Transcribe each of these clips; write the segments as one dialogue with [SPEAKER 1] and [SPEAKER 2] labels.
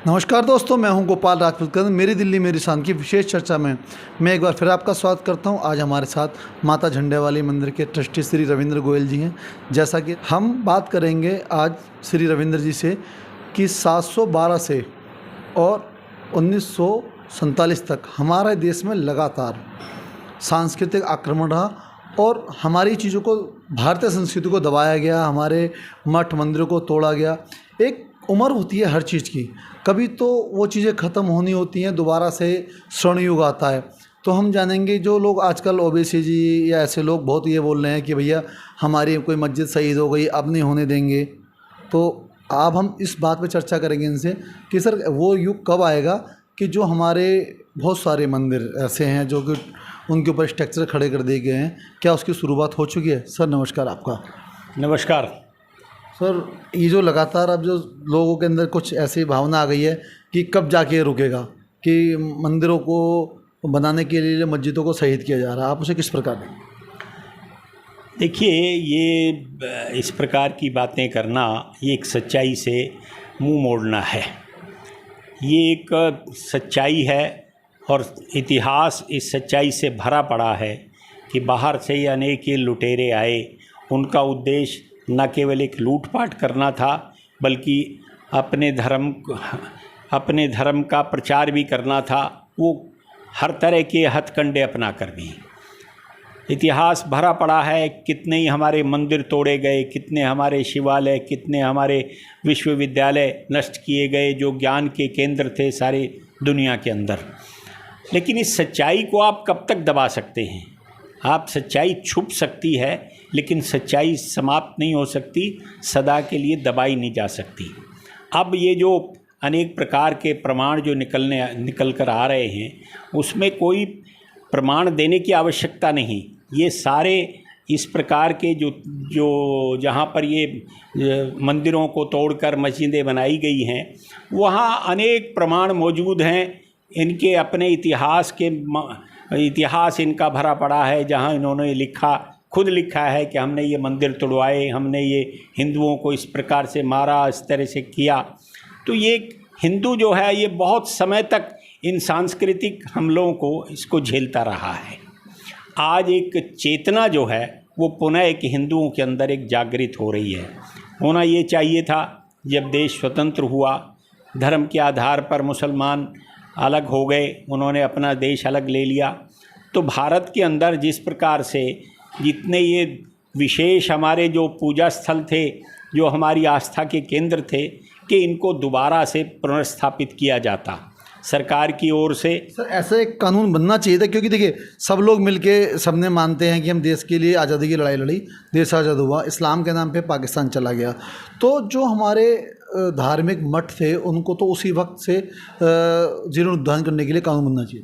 [SPEAKER 1] नमस्कार दोस्तों, मैं हूं गोपाल राजपूत। मेरी दिल्ली मेरी शान की विशेष चर्चा में मैं एक बार फिर आपका स्वागत करता हूं। आज हमारे साथ माता झंडे वाली मंदिर के ट्रस्टी श्री रविंद्र गोयल जी हैं। जैसा कि हम बात करेंगे आज श्री रविंद्र जी से कि 712 से और 1947 तक हमारे देश में लगातार सांस्कृतिक आक्रमण रहा और हमारी चीज़ों को, भारतीय संस्कृति को दबाया गया, हमारे मठ मंदिरों को तोड़ा गया। एक उम्र होती है हर चीज़ की, कभी तो वो चीज़ें ख़त्म होनी होती हैं, दोबारा से स्वर्ण युग आता है। तो हम जानेंगे, जो लोग आजकल ओवैसी जी या ऐसे लोग बहुत ये बोल रहे हैं कि भैया हमारी कोई मस्जिद शहीद हो गई, अब नहीं होने देंगे। तो अब हम इस बात पे चर्चा करेंगे इनसे कि सर वो युग कब आएगा कि जो हमारे बहुत सारे मंदिर ऐसे हैं जो कि उनके ऊपर स्ट्रक्चर खड़े कर दिए गए हैं, क्या उसकी शुरुआत हो चुकी है? सर नमस्कार आपका।
[SPEAKER 2] नमस्कार
[SPEAKER 1] सर, ये जो लगातार अब जो लोगों के अंदर कुछ ऐसी भावना आ गई है कि कब जाके रुकेगा, कि मंदिरों को बनाने के लिए मस्जिदों को शहीद किया जा रहा है, आप उसे किस प्रकार दें?
[SPEAKER 2] देखिए, ये इस प्रकार की बातें करना ये एक सच्चाई से मुंह मोड़ना है। ये एक सच्चाई है और इतिहास इस सच्चाई से भरा पड़ा है कि बाहर से ही अनेक ये लुटेरे आए। उनका उद्देश्य न केवल एक लूटपाट करना था, बल्कि अपने धर्म का प्रचार भी करना था। वो हर तरह के हथकंडे अपना कर भी। इतिहास भरा पड़ा है, कितने ही हमारे मंदिर तोड़े गए, कितने हमारे शिवालय, कितने हमारे विश्वविद्यालय नष्ट किए गए, जो ज्ञान के केंद्र थे सारी दुनिया के अंदर। लेकिन इस सच्चाई को आप कब तक दबा सकते हैं? आप सच्चाई छुप सकती है, लेकिन सच्चाई समाप्त नहीं हो सकती, सदा के लिए दबाई नहीं जा सकती। अब ये जो अनेक प्रकार के प्रमाण जो निकल कर आ रहे हैं, उसमें कोई प्रमाण देने की आवश्यकता नहीं। ये सारे इस प्रकार के जो जहाँ पर ये मंदिरों को तोड़कर मस्जिदें बनाई गई हैं, वहाँ अनेक प्रमाण मौजूद हैं। इनके अपने इतिहास इनका भरा पड़ा है, जहाँ इन्होंने खुद लिखा है कि हमने ये मंदिर तोड़वाए, हमने ये हिंदुओं को इस प्रकार से मारा, इस तरह से किया। तो ये हिंदू जो है ये बहुत समय तक इन सांस्कृतिक हमलों को इसको झेलता रहा है। आज एक चेतना जो है वो पुनः एक हिंदुओं के अंदर एक जागृत हो रही है। होना ये चाहिए था। जब देश स्वतंत्र हुआ, धर्म के आधार पर मुसलमान अलग हो गए, उन्होंने अपना देश अलग ले लिया। तो भारत के अंदर जिस प्रकार से जितने ये विशेष हमारे जो पूजा स्थल थे, जो हमारी आस्था के केंद्र थे, कि इनको दोबारा से पुनर्स्थापित किया जाता सरकार की ओर से।
[SPEAKER 1] सर ऐसा एक कानून बनना चाहिए था, क्योंकि देखिए सब लोग मिलके सबने मानते हैं कि हम देश के लिए आज़ादी की लड़ाई लड़ी, देश आज़ाद हुआ, इस्लाम के नाम पे पाकिस्तान चला गया। तो जो हमारे धार्मिक मठ थे उनको तो उसी वक्त से जीर्णोद्धार करने के लिए कानून बनना चाहिए।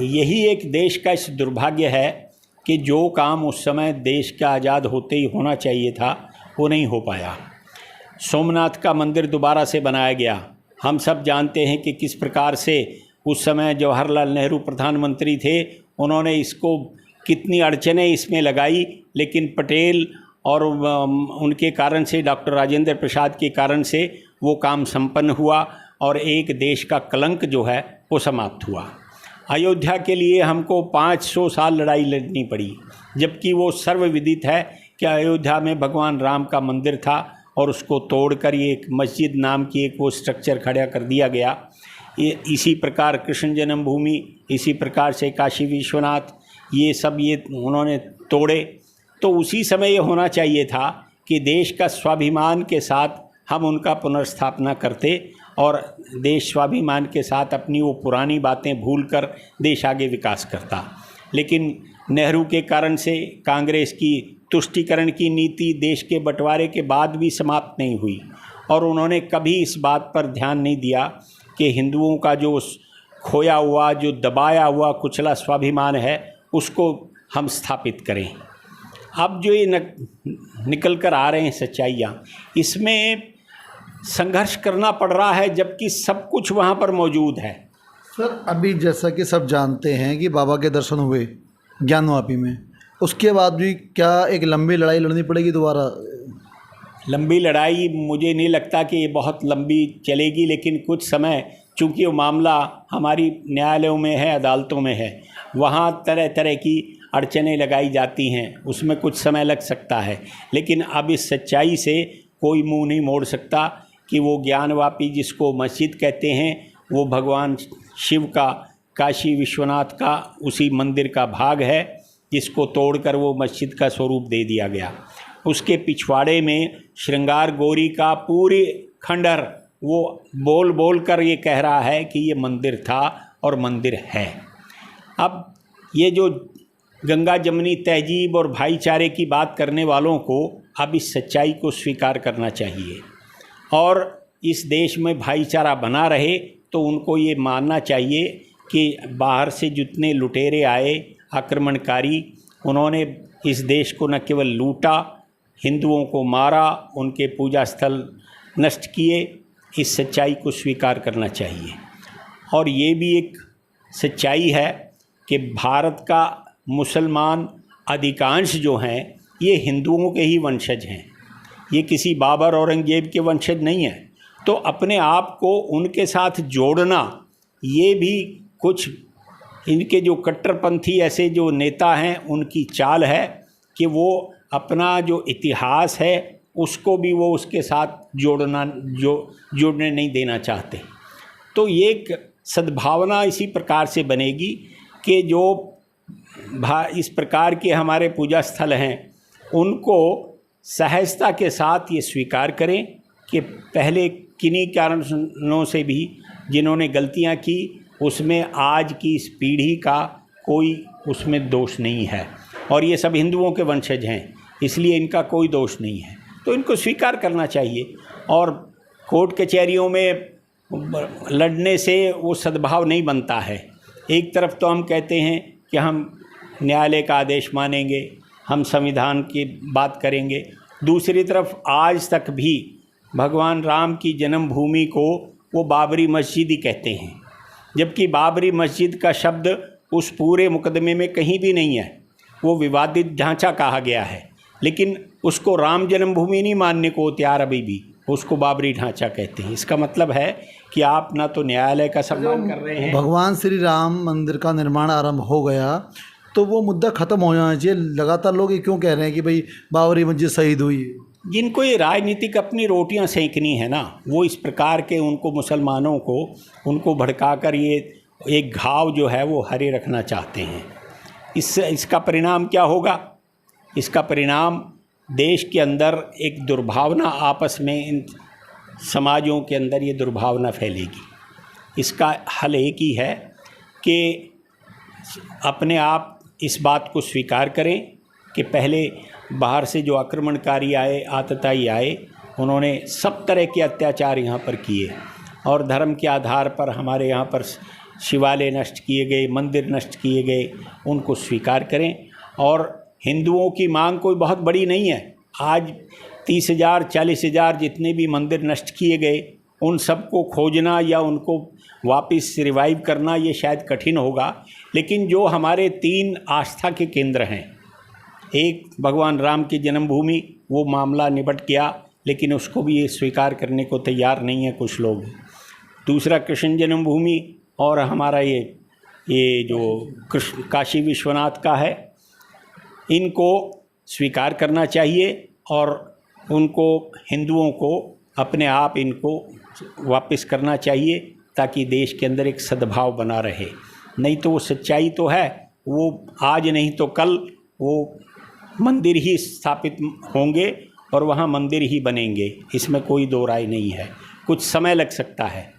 [SPEAKER 2] यही एक देश का इस दुर्भाग्य है कि जो काम उस समय देश का आज़ाद होते ही होना चाहिए था वो नहीं हो पाया। सोमनाथ का मंदिर दोबारा से बनाया गया। हम सब जानते हैं कि किस प्रकार से उस समय जवाहरलाल नेहरू प्रधानमंत्री थे, उन्होंने इसको कितनी अड़चनें इसमें लगाई, लेकिन पटेल और उनके कारण से, डॉक्टर राजेंद्र प्रसाद के कारण से वो काम संपन्न हुआ और एक देश का कलंक जो है वो समाप्त हुआ। अयोध्या के लिए हमको 500 साल लड़ाई लड़नी पड़ी, जबकि वो सर्वविदित है कि अयोध्या में भगवान राम का मंदिर था और उसको तोड़कर ये एक मस्जिद नाम की एक वो स्ट्रक्चर खड़ा कर दिया गया। ये इसी प्रकार कृष्ण जन्मभूमि, इसी प्रकार से काशी विश्वनाथ, ये सब ये उन्होंने तोड़े। तो उसी समय ये होना चाहिए था कि देश का स्वाभिमान के साथ हम उनका पुनर्स्थापना करते और देश स्वाभिमान के साथ अपनी वो पुरानी बातें भूलकर देश आगे विकास करता। लेकिन नेहरू के कारण से कांग्रेस की तुष्टीकरण की नीति देश के बंटवारे के बाद भी समाप्त नहीं हुई और उन्होंने कभी इस बात पर ध्यान नहीं दिया कि हिंदुओं का जो खोया हुआ, जो दबाया हुआ, कुचला स्वाभिमान है, उसको हम स्थापित करें। अब जो ये निकल कर आ रहे हैं सच्चाइयाँ, इसमें संघर्ष करना पड़ रहा है, जबकि सब कुछ वहाँ पर मौजूद है।
[SPEAKER 1] सर अभी जैसा कि सब जानते हैं कि बाबा के दर्शन हुए ज्ञानवापी में, उसके बाद भी क्या एक लंबी लड़ाई लड़नी पड़ेगी दोबारा?
[SPEAKER 2] लंबी लड़ाई मुझे नहीं लगता कि ये बहुत लंबी चलेगी, लेकिन कुछ समय, चूँकि वो मामला हमारी न्यायालयों में है, अदालतों में है, वहाँ तरह तरह की अड़चनें लगाई जाती हैं, उसमें कुछ समय लग सकता है। लेकिन अब इस सच्चाई से कोई मुंह नहीं मोड़ सकता कि वो ज्ञानवापी जिसको मस्जिद कहते हैं, वो भगवान शिव का, काशी विश्वनाथ का उसी मंदिर का भाग है, जिसको तोड़कर वो मस्जिद का स्वरूप दे दिया गया। उसके पिछवाड़े में श्रृंगार गौरी का पूरी खंडहर वो बोल बोल कर ये कह रहा है कि ये मंदिर था और मंदिर है। अब ये जो गंगा जमनी तहजीब और भाईचारे की बात करने वालों को अब इस सच्चाई को स्वीकार करना चाहिए, और इस देश में भाईचारा बना रहे तो उनको ये मानना चाहिए कि बाहर से जितने लुटेरे आए, आक्रमणकारी, उन्होंने इस देश को न केवल लूटा, हिंदुओं को मारा, उनके पूजा स्थल नष्ट किए। इस सच्चाई को स्वीकार करना चाहिए। और ये भी एक सच्चाई है कि भारत का मुसलमान अधिकांश जो हैं ये हिंदुओं के ही वंशज हैं, ये किसी बाबर औरंगजेब के वंशज नहीं हैं। तो अपने आप को उनके साथ जोड़ना, ये भी कुछ इनके जो कट्टरपंथी ऐसे जो नेता हैं उनकी चाल है कि वो अपना जो इतिहास है उसको भी वो उसके साथ जोड़ने नहीं देना चाहते। तो ये एक सद्भावना इसी प्रकार से बनेगी कि जो इस प्रकार के हमारे पूजा स्थल हैं उनको सहजता के साथ ये स्वीकार करें कि पहले किन्हीं कारणों से भी जिन्होंने गलतियां की, उसमें आज की इस पीढ़ी का कोई उसमें दोष नहीं है, और ये सब हिंदुओं के वंशज हैं, इसलिए इनका कोई दोष नहीं है। तो इनको स्वीकार करना चाहिए, और कोर्ट कचहरियों में लड़ने से वो सद्भाव नहीं बनता है। एक तरफ तो हम कहते हैं कि हम न्यायालय का आदेश मानेंगे, हम संविधान की बात करेंगे, दूसरी तरफ आज तक भी भगवान राम की जन्मभूमि को वो बाबरी मस्जिद ही कहते हैं, जबकि बाबरी मस्जिद का शब्द उस पूरे मुकदमे में कहीं भी नहीं है। वो विवादित ढांचा कहा गया है, लेकिन उसको राम जन्मभूमि नहीं मानने को तैयार अभी भी, उसको बाबरी ढांचा कहते हैं। इसका मतलब है कि आप ना तो न्यायालय का सम्मान कर रहे हैं।
[SPEAKER 1] भगवान श्री राम मंदिर का निर्माण आरंभ हो गया तो वो मुद्दा ख़त्म हो जाना चाहिए। लगातार लोग ये क्यों कह रहे हैं कि भाई बाबरी मस्जिद शहीद हुई?
[SPEAKER 2] जिनको ये राजनीतिक अपनी रोटियां सेंकनी है ना, वो इस प्रकार के उनको मुसलमानों को उनको भड़काकर ये एक घाव जो है वो हरे रखना चाहते हैं। इसका परिणाम क्या होगा? इसका परिणाम देश के अंदर एक दुर्भावना, आपस में इन समाजों के अंदर ये दुर्भावना फैलेगी। इसका हल एक ही है कि अपने आप इस बात को स्वीकार करें कि पहले बाहर से जो आक्रमणकारी आए, आतताई आए, उन्होंने सब तरह के अत्याचार यहाँ पर किए, और धर्म के आधार पर हमारे यहाँ पर शिवालय नष्ट किए गए, मंदिर नष्ट किए गए, उनको स्वीकार करें। और हिंदुओं की मांग कोई बहुत बड़ी नहीं है। आज 30,000 40,000 जितने भी मंदिर नष्ट किए गए, उन सबको खोजना या उनको वापस रिवाइव करना ये शायद कठिन होगा, लेकिन जो हमारे 3 आस्था के केंद्र हैं, एक भगवान राम की जन्मभूमि, वो मामला निपट गया, लेकिन उसको भी ये स्वीकार करने को तैयार नहीं है कुछ लोग। दूसरा कृष्ण जन्मभूमि, और हमारा ये जो कृष्ण काशी विश्वनाथ का है, इनको स्वीकार करना चाहिए, और उनको हिंदुओं को अपने आप इनको वापस करना चाहिए, ताकि देश के अंदर एक सद्भाव बना रहे। नहीं तो वो सच्चाई तो है, वो आज नहीं तो कल वो मंदिर ही स्थापित होंगे और वहाँ मंदिर ही बनेंगे, इसमें कोई दो राय नहीं है। कुछ समय लग सकता है,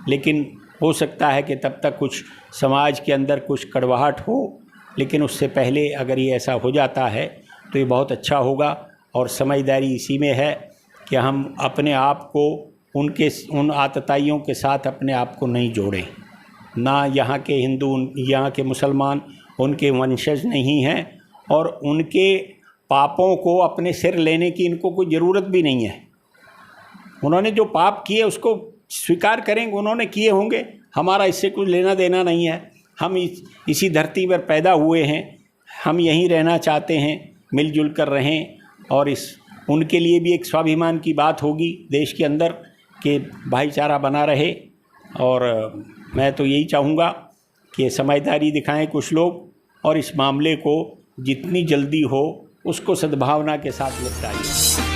[SPEAKER 2] लेकिन हो सकता है कि तब तक कुछ समाज के अंदर कुछ कड़वाहट हो, लेकिन उससे पहले अगर ये ऐसा हो जाता है तो ये बहुत अच्छा होगा। और समझदारी इसी में है कि हम अपने आप को उन आतताइयों के साथ अपने आप को नहीं जोड़ें। ना यहाँ के हिंदू, यहाँ के मुसलमान उनके वंशज नहीं हैं, और उनके पापों को अपने सिर लेने की इनको कोई ज़रूरत भी नहीं है। उन्होंने जो पाप किए उसको स्वीकार करेंगे, उन्होंने किए होंगे, हमारा इससे कुछ लेना देना नहीं है। हम इसी धरती पर पैदा हुए हैं, हम यहीं रहना चाहते हैं, मिलजुल कर रहें और इस उनके लिए भी एक स्वाभिमान की बात होगी देश के अंदर कि भाईचारा बना रहे। और मैं तो यही चाहूँगा कि समझदारी दिखाएं कुछ लोग और इस मामले को जितनी जल्दी हो उसको सद्भावना के साथ निपटाइए।